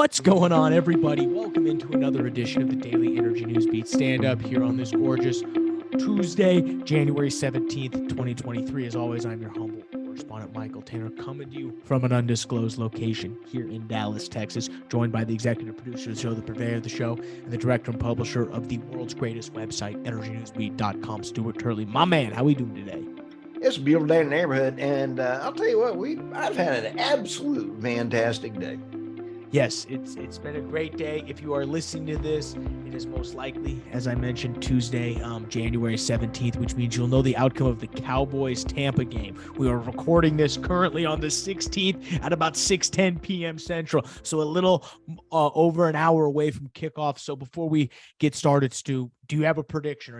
What's going on, everybody? Welcome into another edition of the Daily Energy News Beat Stand-Up here on this gorgeous Tuesday, January 17th, 2023. As always, I'm your humble correspondent, Michael Tanner, coming to you from an undisclosed location here in Dallas, Texas, joined by the executive producer of the show, the purveyor of the show, and the director and publisher of the world's greatest website, energynewsbeat.com, Stuart Turley. My man, how we doing today? It's a beautiful day in the neighborhood, and I'll tell you what, I've had an absolute fantastic day. Yes, it's been a great day. If you are listening to this, it is most likely, as I mentioned, Tuesday, January 17th, which means you'll know the outcome of the Cowboys-Tampa game. We are recording this currently on the 16th at about 6:10 p.m. Central, so a little over an hour away from kickoff. So before we get started, Stu, do you have a prediction?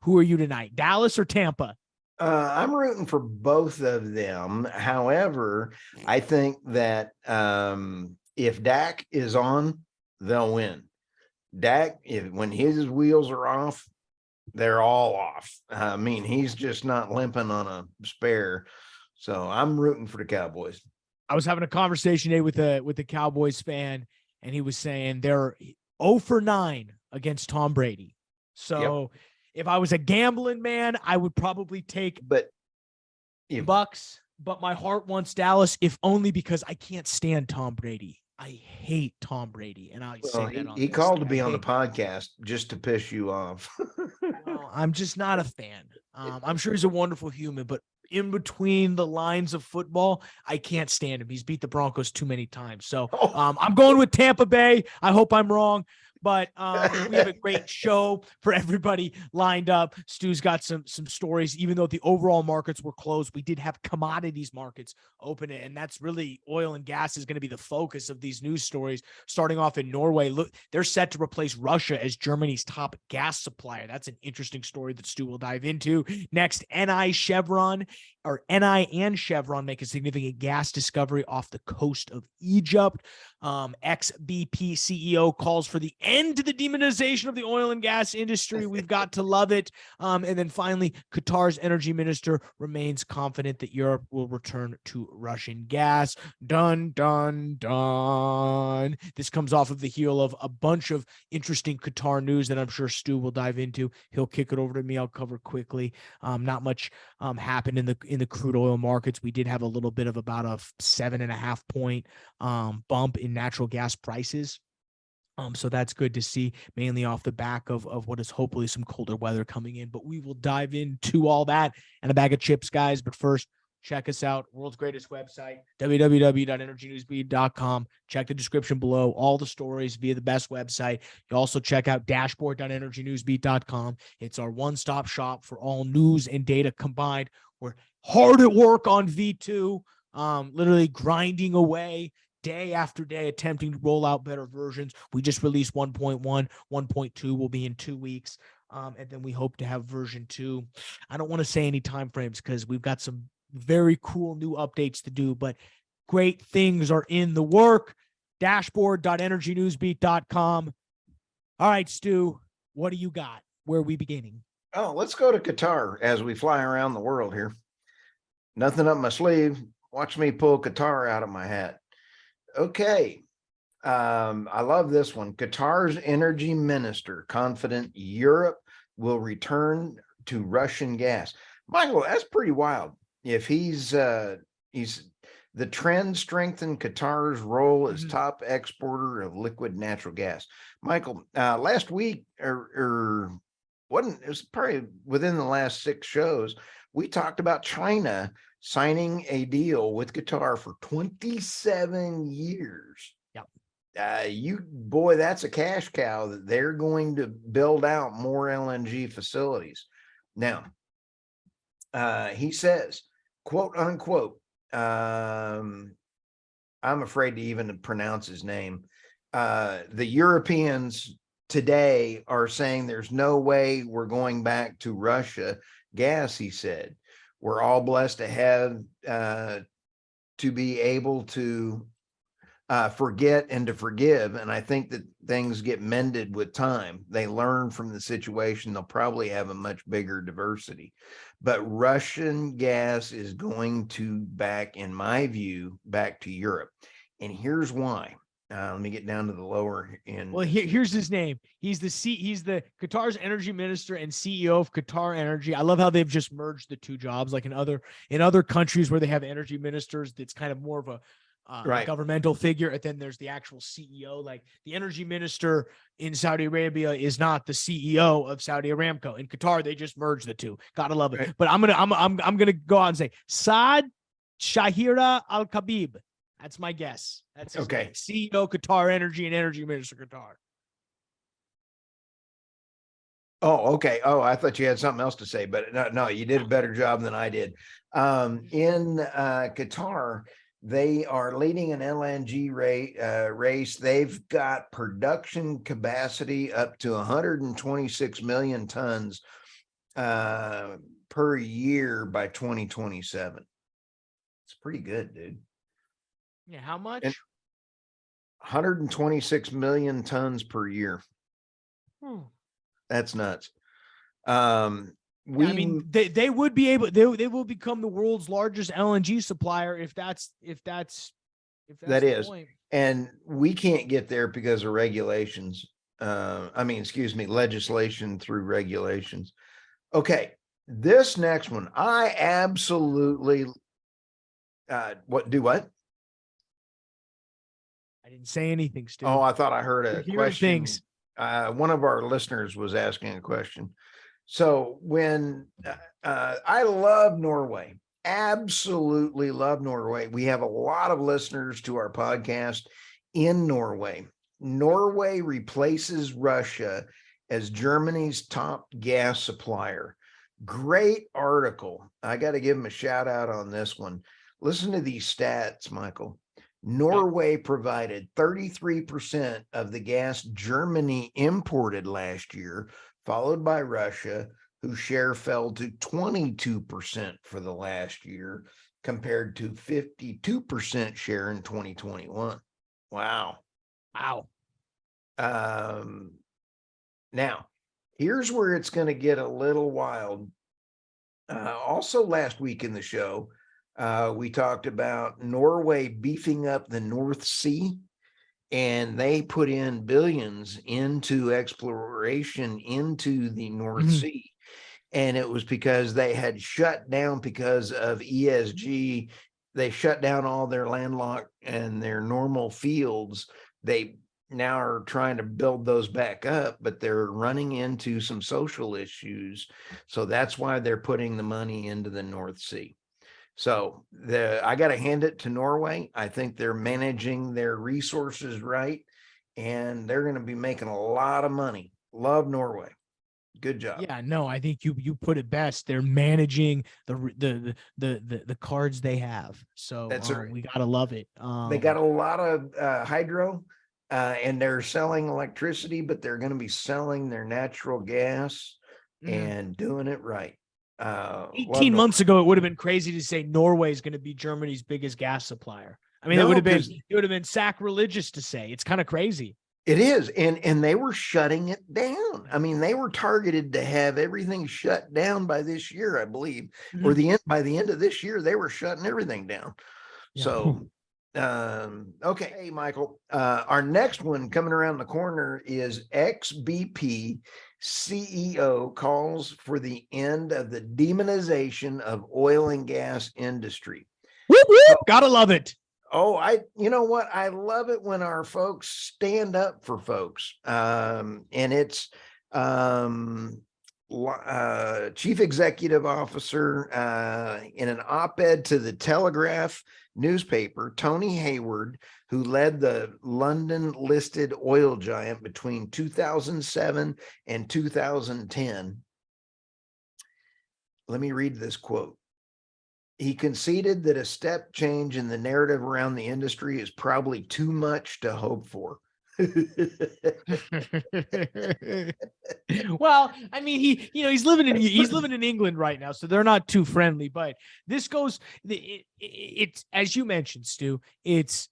Who are you tonight, Dallas or Tampa? I'm rooting for both of them. However, I think that if Dak is on, they'll win. Dak, when his wheels are off, they're all off. I mean, he's just not limping on a spare. So I'm rooting for the Cowboys. I was having a conversation today with a Cowboys fan, and he was saying they're 0 for 9 against Tom Brady. So if I was a gambling man, I would probably take Bucks, but my heart wants Dallas, if only because I can't stand Tom Brady. I hate Tom Brady, and he called to be on the podcast just to piss you off. Well, I'm just not a fan. I'm sure he's a wonderful human, but in between the lines of football, I can't stand him. He's beat the Broncos too many times. So I'm going with Tampa Bay. I hope I'm wrong. But we have a great show for everybody lined up. Stu's got some stories. Even though the overall markets were closed, we did have commodities markets open, and that's really oil and gas is going to be the focus of these news stories. Starting off in Norway, look, they're set to replace Russia as Germany's top gas supplier. That's an interesting story that Stu will dive into. Next, NI and Chevron make a significant gas discovery off the coast of Egypt. Ex-BP CEO calls for the end to the demonization of the oil and gas industry. We've got to love it. And then finally, Qatar's energy minister remains confident that Europe will return to Russian gas. Dun, dun, dun. This comes off of the heel of a bunch of interesting Qatar news that I'm sure Stu will dive into. He'll kick it over to me. I'll cover quickly. Not much happened in the crude oil markets. We did have a little bit of about a 7.5 point bump in natural gas prices. So that's good to see, mainly off the back of what is hopefully some colder weather coming in. But we will dive into all that and a bag of chips, guys. But first, check us out. World's greatest website, www.energynewsbeat.com. Check the description below. All the stories via the best website. You also check out dashboard.energynewsbeat.com. It's our one-stop shop for all news and data combined. We're hard at work on V2, literally grinding away day after day, attempting to roll out better versions. We just released 1.1. 1.2 will be in 2 weeks. And then we hope to have version 2. I don't want to say any time frames because we've got some very cool new updates to do, but great things are in the work. Dashboard.energynewsbeat.com. All right, Stu, what do you got? Where are we beginning? Oh, let's go to Qatar as we fly around the world here. Nothing up my sleeve. Watch me pull Qatar out of my hat. Okay. I love this one. Qatar's energy minister confident Europe will return to Russian gas. Michael, that's pretty wild. If he's the trend strengthened Qatar's role as top exporter of liquid natural gas. Michael, last week or wasn't, it was probably within the last 6 shows, we talked about China signing a deal with Qatar for 27 years. Yep. Boy, that's a cash cow that they're going to build out more LNG facilities. Now, he says, quote unquote, I'm afraid to even pronounce his name. The Europeans today are saying there's no way we're going back to Russia gas, he said. We're all blessed to have to be able to forget and to forgive. And I think that things get mended with time. They learn from the situation. They'll probably have a much bigger diversity. But Russian gas is going to in my view, back to Europe. And here's why. Let me get down to the lower end. Well, here's his name. He's the Qatar's energy minister and CEO of Qatar Energy. I love how they've just merged the two jobs. Like in other countries where they have energy ministers, it's kind of more of a Right. governmental figure, and then there's the actual CEO. Like the energy minister in Saudi Arabia is not the CEO of Saudi Aramco. In Qatar, they just merged the two. Gotta love it. Right. But I'm gonna go out and say Saad Shahira Al Khabib. That's my guess. That's his Okay. name. CEO Qatar Energy and Energy Minister Qatar. Oh, okay. Oh, I thought you had something else to say, but no, you did a better job than I did. In Qatar, they are leading an LNG race. They've got production capacity up to 126 million tons per year by 2027. It's pretty good, dude. Yeah, how much? And 126 million tons per year. That's nuts. I mean, they would be able, they will become the world's largest LNG supplier if that's that the is, point. and we can't get there because of regulations. Excuse me, legislation through regulations. Okay, this next one, I absolutely what? I didn't say anything, Stu. Oh, I thought I heard a question. Things. One of our listeners was asking a question. So when I love Norway, absolutely love Norway. We have a lot of listeners to our podcast in Norway. Norway replaces Russia as Germany's top gas supplier. Great article. I got to give them a shout out on this one. Listen to these stats, Michael. Norway provided 33% of the gas Germany imported last year, followed by Russia, whose share fell to 22% for the last year, compared to 52% share in 2021. Wow. Now, here's where it's going to get a little wild. Also, last week in the show, we talked about Norway beefing up the North Sea, and they put in billions into exploration into the North Sea. And it was because they had shut down because of ESG. They shut down all their landlocked and their normal fields. They now are trying to build those back up, but they're running into some social issues. So that's why they're putting the money into the North Sea. So I got to hand it to Norway. I think they're managing their resources right, and they're going to be making a lot of money. Love Norway. Good job. Yeah, no, I think you put it best. They're managing the cards they have. So That's right. We gotta love it. They got a lot of hydro, and they're selling electricity, but they're going to be selling their natural gas and doing it right. 18 months ago, it would have been crazy to say Norway is going to be Germany's biggest gas supplier. I mean, it would have been sacrilegious to say. It's kind of crazy. It is. And they were shutting it down. I mean, they were targeted to have everything shut down by this year, I believe, or by the end of this year, they were shutting everything down. Yeah. So, okay. Hey, Michael, our next one coming around the corner is ex-BP CEO calls for the end of the demonization of oil and gas industry. Whoop, whoop. Gotta love it. Oh, you know what? I love it when our folks stand up for folks. And it's Chief Executive Officer in an op-ed to the Telegraph newspaper, Tony Hayward, who led the London listed oil giant between 2007 and 2010. Let me read this quote. He conceded that a step change in the narrative around the industry is probably too much to hope for. Well, I mean, he's living in England right now, so they're not too friendly. But this goes, it's as you mentioned, Stu. It's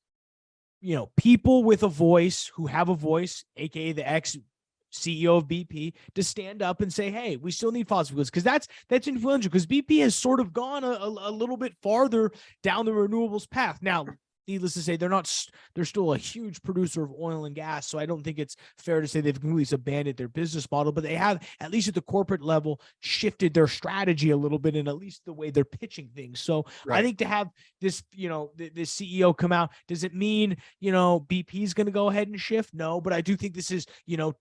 people with a voice who have a voice, aka the ex-CEO of BP, to stand up and say, hey, we still need fossil fuels, because that's influential, because BP has sort of gone a little bit farther down the renewables path. Now, needless to say, they're still a huge producer of oil and gas. So I don't think it's fair to say they've completely abandoned their business model, but they have, at least at the corporate level, shifted their strategy a little bit, and at least the way they're pitching things. So I think to have this, this CEO come out, does it mean, BP is going to go ahead and shift? No, but I do think this is,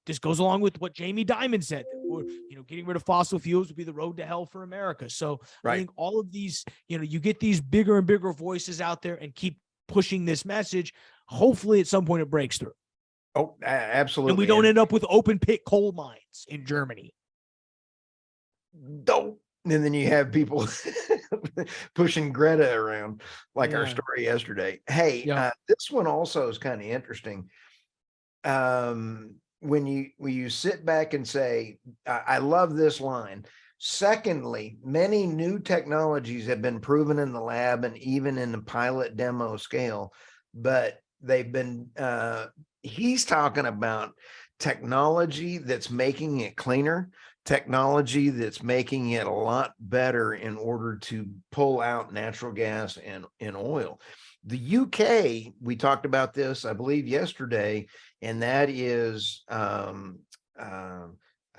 this goes along with what Jamie Dimon said, or, getting rid of fossil fuels would be the road to hell for America. So I think all of these, you get these bigger and bigger voices out there and keep pushing this message. Hopefully at some point it breaks through. Oh, absolutely. And we don't end up with open pit coal mines in Germany. Don't. And then you have people pushing Greta around, like our story yesterday. Hey, this one also is kind of interesting. When you sit back and say, I love this line. Secondly, many new technologies have been proven in the lab and even in the pilot demo scale, but they've been, he's talking about technology that's making it cleaner, technology that's making it a lot better in order to pull out natural gas and oil. The UK, we talked about this, I believe, yesterday, and that is, I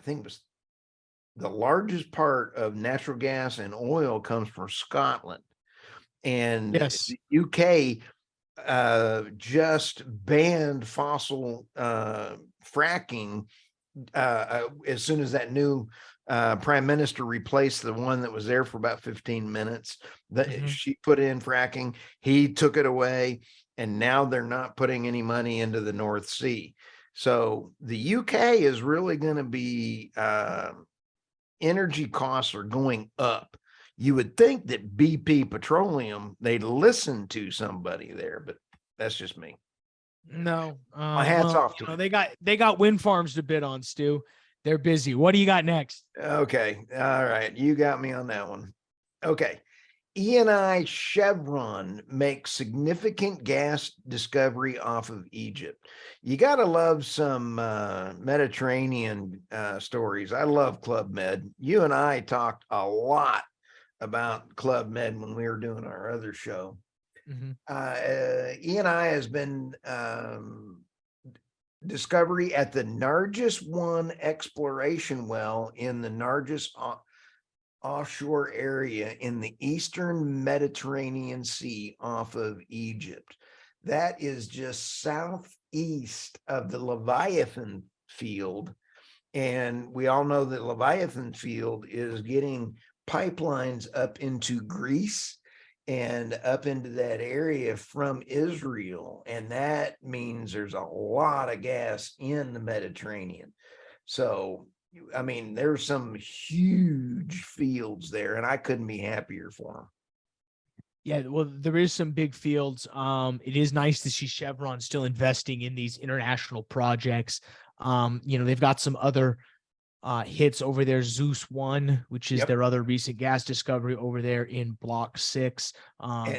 think it was the largest part of natural gas and oil comes from Scotland. And the UK just banned fossil fracking as soon as that new prime minister replaced the one that was there for about 15 minutes. She put in fracking, he took it away, and now they're not putting any money into the North Sea. So the UK is really going to be, energy costs are going up. You would think that BP Petroleum, they'd listen to somebody there, but that's just me. No, my hat's off to them. They got wind farms to bid on, Stu. They're busy. What do you got next? Okay. All right. You got me on that one. Okay. Eni Chevron makes significant gas discovery off of Egypt. You got to love some Mediterranean stories. I love Club Med. You and I talked a lot about Club Med when we were doing our other show. Eni has been discovery at the Nargis 1 exploration well in the Nargis offshore area in the eastern Mediterranean Sea off of Egypt. That is just southeast of the Leviathan field. And we all know that Leviathan field is getting pipelines up into Greece and up into that area from Israel. And that means there's a lot of gas in the Mediterranean. So, I mean, there's some huge fields there, and I couldn't be happier for them. Yeah, well, there is some big fields. It is nice to see Chevron still investing in these international projects. They've got some other hits over there. Zeus 1, which is their other recent gas discovery over there in Block 6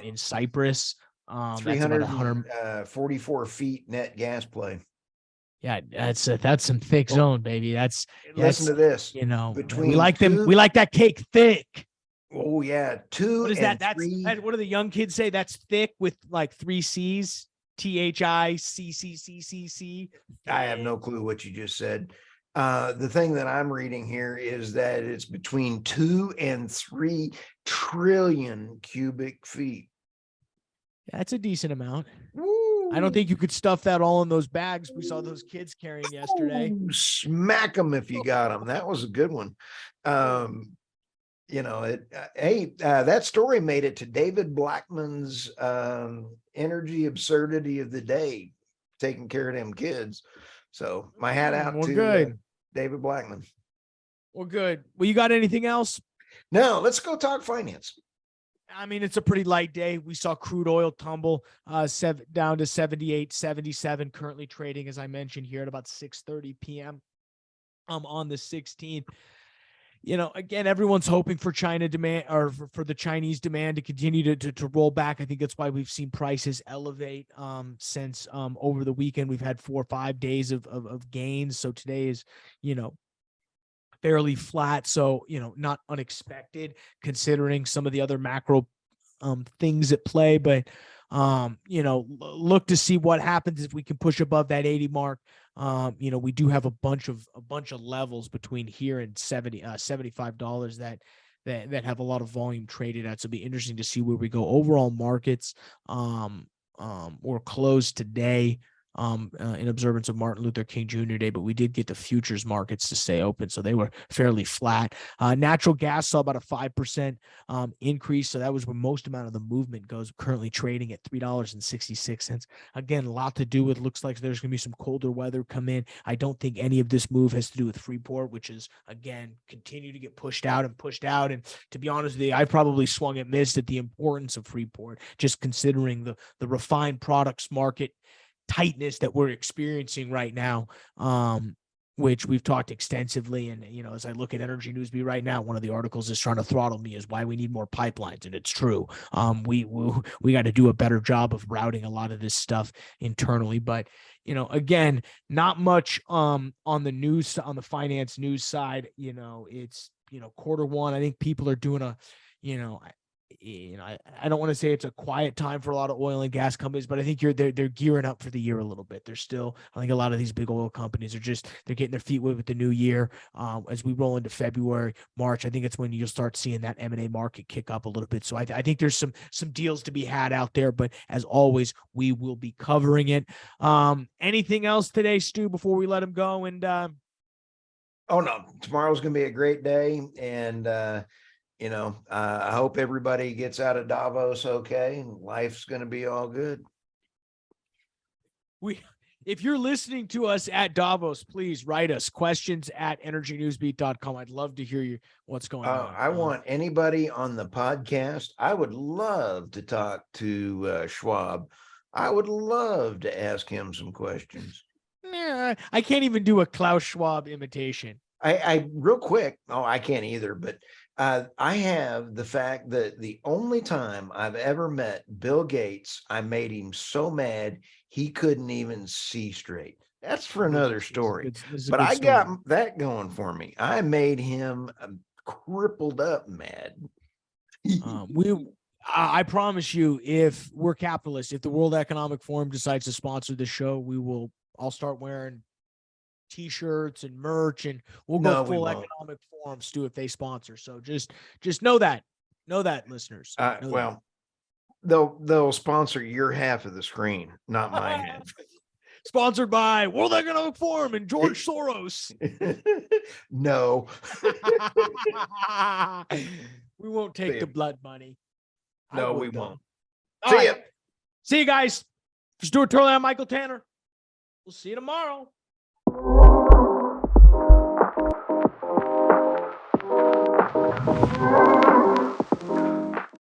in Cyprus. That's about 144 feet net gas play. Yeah, that's some thick zone, baby. Listen to this. We like them. We like that cake thick. Oh yeah, 2 What is and that? 3. What do the young kids say? That's thick with like 3 C's. THICCCCC. I have no clue what you just said. The thing that I'm reading here is that it's between 2 and 3 trillion cubic feet. That's a decent amount. Woo. I don't think you could stuff that all in those bags we saw those kids carrying yesterday. Ooh, smack them if you got them. That was a good one. That story made it to David Blackman's Energy Absurdity of the Day, taking care of them kids. So my hat out to David Blackman. Well, good. Well, you got anything else? No, let's go talk finance. I mean, it's a pretty light day. We saw crude oil tumble down to 78.77, currently trading, as I mentioned, here at about 6:30 p.m. On the 16th. Again, everyone's hoping for China demand, or for the Chinese demand to continue to roll back. I think that's why we've seen prices elevate since over the weekend. We've had 4 or 5 days of gains. So today is, fairly flat. So, not unexpected considering some of the other macro things at play. But look to see what happens if we can push above that 80 mark. We do have a bunch of levels between here and $75 that have a lot of volume traded at. So it'll be interesting to see where we go. Overall markets were closed today in observance of Martin Luther King Jr. Day, but we did get the futures markets to stay open, so they were fairly flat. Natural gas saw about a 5% increase, so that was where most amount of the movement goes. Currently trading at $3.66. Again, a lot to do with, looks like there's going to be some colder weather come in. I don't think any of this move has to do with Freeport, which is, again, continue to get pushed out. And to be honest with you, I probably swung and missed at the importance of Freeport, just considering the refined products market tightness that we're experiencing right now, which we've talked extensively. And, as I look at Energy Newsbeat right now, one of the articles is trying to throttle me is why we need more pipelines. And it's true. We got to do a better job of routing a lot of this stuff internally. But, again, not much on the news, on the finance news side. It's, quarter one. I think people are doing I don't want to say it's a quiet time for a lot of oil and gas companies, but I think they're gearing up for the year a little bit. I think a lot of these big oil companies they're getting their feet wet with the new year. As we roll into February, March, I think it's when you'll start seeing that M&A market kick up a little bit. So I think there's some deals to be had out there, but as always, we will be covering it. Anything else today, Stu, before we let him go? And oh no, tomorrow's going to be a great day. And, I hope everybody gets out of Davos okay, and life's going to be all good. If you're listening to us at Davos, please write us questions at energynewsbeat.com. I'd love to hear what's going on. I want anybody on the podcast. I would love to talk to Schwab. I would love to ask him some questions. I can't even do a Klaus Schwab imitation. I real quick. Oh, I can't either, but I have the fact that the only time I've ever met Bill Gates, I made him so mad he couldn't even see straight. That's for another story. But I got that going for me. I made him crippled up mad. I promise you, if we're capitalists, if the World Economic Forum decides to sponsor the show, I'll start wearing T-shirts and merch, and we'll go full Economic Forum, Stu, if they sponsor. So just know that, listeners. Well, they'll sponsor your half of the screen, not my half. Sponsored by World Economic Forum and George Soros. No. We won't take the blood money. No, we won't. See ya. See you guys. For Stuart Turley, I'm Michael Tanner. We'll see you tomorrow.